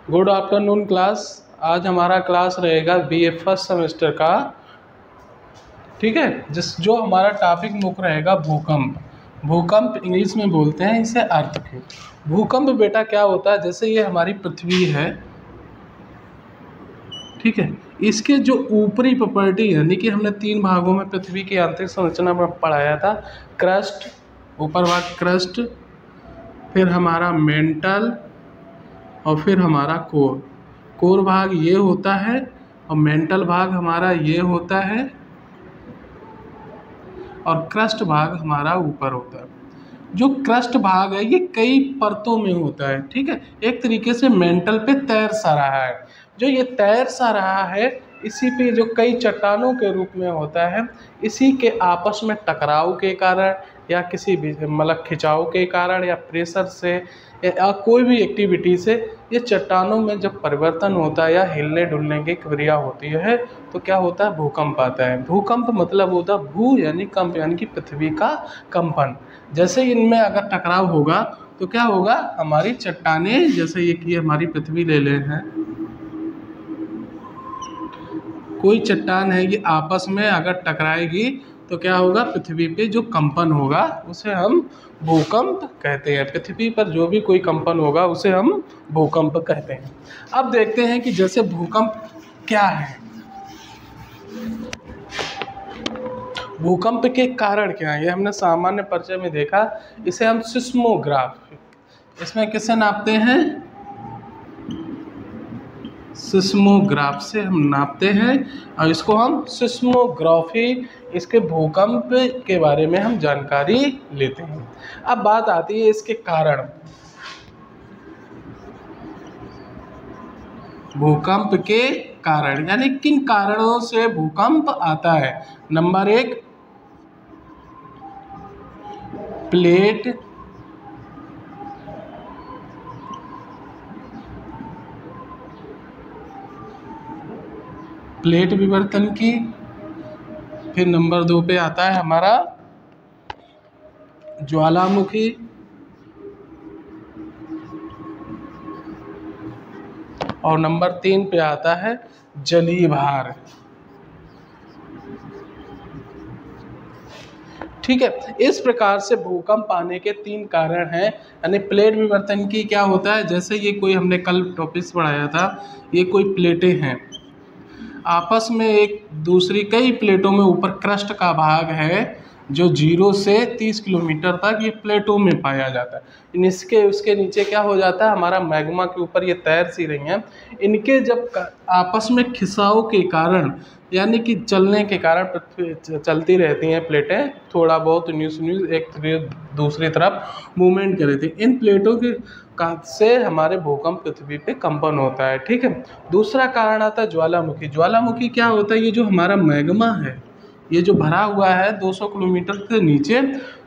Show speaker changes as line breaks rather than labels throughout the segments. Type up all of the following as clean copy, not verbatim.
Good afternoon class. आज हमारा class रहेगा बीए फर्स्ट सेमेस्टर का। ठीक है, जो हमारा टॉपिक मुख्य रहेगा भूकंप। भूकंप इंग्लिश में बोलते हैं इसे अर्थक्वेक। भूकंप बेटा क्या होता है, जैसे ये हमारी पृथ्वी है, ठीक है, इसके जो ऊपरी प्रॉपर्टी यानी कि हमने 3 भागों में पृथ्वी की आंतरिक संरचना में पढ़ाया था। क्रस्ट, ऊपर भाग क्रस्ट, फिर हमारा मेंटल और फिर हमारा कोर। कोर भाग ये होता है और मेंटल भाग हमारा ये होता है और क्रस्ट भाग हमारा ऊपर होता है। जो क्रस्ट भाग है ये कई परतों में होता है। ठीक है, एक तरीके से मेंटल पे तैर सा रहा है। जो ये तैर सा रहा है इसी पे जो कई चट्टानों के रूप में होता है, इसी के आपस में टकराव के कारण या किसी भी मतलब खिंचाव के कारण या प्रेशर से या कोई भी एक्टिविटी से ये चट्टानों में जब परिवर्तन होता है या हिलने डुलने की क्रिया होती है तो क्या होता है, भूकंप आता है। भूकंप मतलब होता है भू यानी कंप यानी कि पृथ्वी का कंपन। जैसे इनमें अगर टकराव होगा तो क्या होगा, हमारी चट्टानें, जैसे ये कि हमारी पृथ्वी ले ले हैं, कोई चट्टान है ये आपस में अगर टकराएगी तो क्या होगा, पृथ्वी पे जो कंपन होगा उसे हम भूकंप कहते हैं। पृथ्वी पर जो भी कोई कंपन होगा उसे हम भूकंप कहते हैं। अब देखते हैं कि जैसे भूकंप क्या है, भूकंप के कारण क्या है। ये हमने सामान्य परिचय में देखा, इसे हम सिस्मोग्राफ, इसमें किसे नापते हैं, सिस्मोग्राफ से हम नापते हैं और इसको हम सिस्मोग्राफी, इसके भूकंप के बारे में हम जानकारी लेते हैं। अब बात आती है इसके कारण। भूकंप के कारण यानी किन कारणों से भूकंप आता है। नंबर 1, प्लेट विवर्तन की। फिर नंबर 2 पे आता है हमारा ज्वालामुखी। और नंबर 3 पे आता है जलीय भार। ठीक है, इस प्रकार से भूकंप आने के 3 कारण हैं। यानी प्लेट विवर्तन की क्या होता है, जैसे ये कोई हमने कल टॉपिक्स पढ़ाया था, ये कोई प्लेटें हैं, आपस में एक दूसरी कई प्लेटों में ऊपर क्रस्ट का भाग है जो 0 से 30 किलोमीटर तक ये प्लेटों में पाया जाता है। इसके उसके नीचे क्या हो जाता है, हमारा मैग्मा के ऊपर ये तैर सी रही हैं। इनके जब आपस में खिंचाव के कारण यानी कि चलने के कारण पृथ्वी चलती रहती हैं प्लेटें, थोड़ा बहुत न्यूज़ एक दूसरी तरफ मूवमेंट कर रही थी। इन प्लेटों के से हमारे भूकंप पृथ्वी पे कंपन होता है। ठीक है, दूसरा कारण आता है ज्वालामुखी। ज्वालामुखी क्या होता है, ये जो हमारा मैग्मा है, ये जो भरा हुआ है 200 किलोमीटर के नीचे,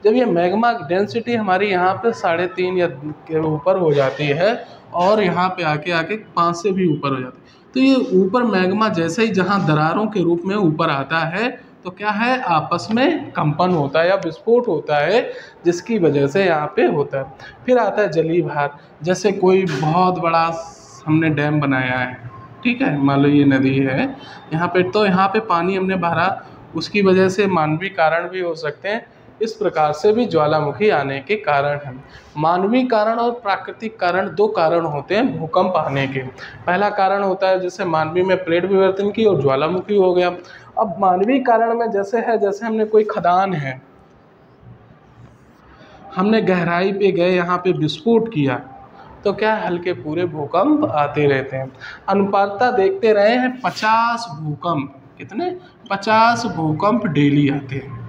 जब ये मैग्मा डेंसिटी हमारी यहाँ पे 3.5 या के ऊपर हो जाती है और यहाँ पे आके 5 से भी ऊपर हो जाती है, तो ये ऊपर मैग्मा जैसे ही जहाँ दरारों के रूप में ऊपर आता है तो क्या है, आपस में कंपन होता है या विस्फोट होता है, जिसकी वजह से यहाँ पे होता है। फिर आता है जलीय भार। जैसे कोई बहुत बड़ा हमने डैम बनाया है, ठीक है, मान लो ये नदी है यहाँ पे, तो यहाँ पे पानी हमने भरा, उसकी वजह से मानवीय कारण भी हो सकते हैं। इस प्रकार से भी ज्वालामुखी आने के कारण हैं। मानवीय कारण और प्राकृतिक कारण 2 कारण होते हैं भूकंप आने के। पहला कारण होता है जैसे मानवीय में प्लेट विवर्तन की और ज्वालामुखी हो गया। अब मानवीय कारण में जैसे है, जैसे हमने कोई खदान है, हमने गहराई पे गए, यहाँ पे विस्फोट किया तो क्या हल्के पूरे भूकंप आते रहते हैं। अनुपातता देखते रहे हैं 50 भूकंप, कितने, 50 भूकंप डेली आते हैं।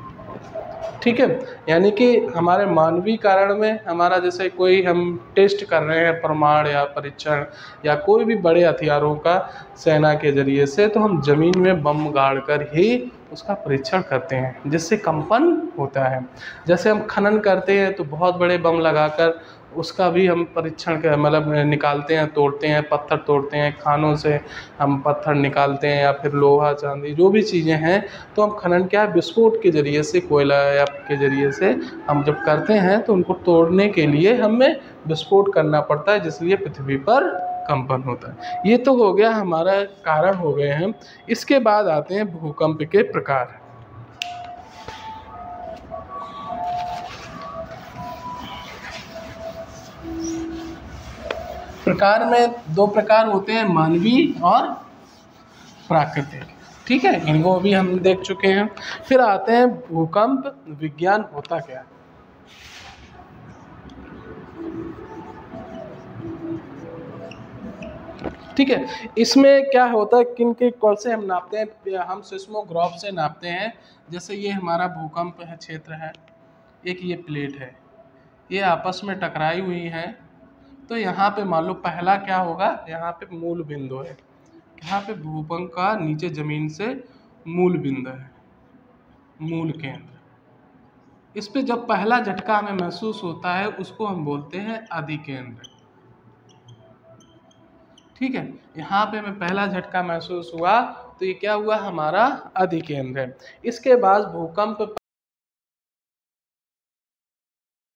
ठीक है, यानी कि हमारे मानवीय कारण में हमारा जैसे कोई हम टेस्ट कर रहे हैं, प्रमाण या परीक्षण या कोई भी बड़े हथियारों का सेना के जरिए से, तो हम ज़मीन में बम गाड़ कर ही उसका परीक्षण करते हैं जिससे कंपन होता है। जैसे हम खनन करते हैं तो बहुत बड़े बम लगाकर उसका भी हम परीक्षण का मतलब निकालते हैं, तोड़ते हैं, पत्थर तोड़ते हैं, खानों से हम पत्थर निकालते हैं या फिर लोहा चांदी जो भी चीज़ें हैं, तो हम खनन क्या है, विस्फोट के ज़रिए से, कोयला या के ज़रिए से हम जब करते हैं तो उनको तोड़ने के लिए हमें विस्फोट करना पड़ता है, जिसलिए पृथ्वी पर कंपन होता है। ये तो हो गया हमारा कारण हो गए हैं। इसके बाद आते हैं भूकंप के प्रकार। प्रकार में दो प्रकार होते हैं, मानवीय और प्राकृतिक। ठीक है, इनको भी हम देख चुके हैं। फिर आते हैं भूकंप विज्ञान होता क्या है। ठीक है, इसमें क्या होता है, किन के कौन से हम नापते हैं, हम सिस्मोग्राफ से नापते हैं। जैसे ये हमारा भूकंप है क्षेत्र है, एक ये प्लेट है, ये आपस में टकराई हुई है। तो यहाँ पे मान लो पहला क्या होगा, यहाँ पे मूल बिंदु है, यहाँ पे भूकंप का नीचे जमीन से मूल बिंदु है, मूल केंद्र। इस पे जब पहला झटका हमें महसूस होता है उसको हम बोलते हैं अधिकेंद्र। ठीक है, यहाँ पे हमें पहला झटका महसूस हुआ तो ये क्या हुआ, हमारा अधिकेंद्र है। इसके बाद भूकंप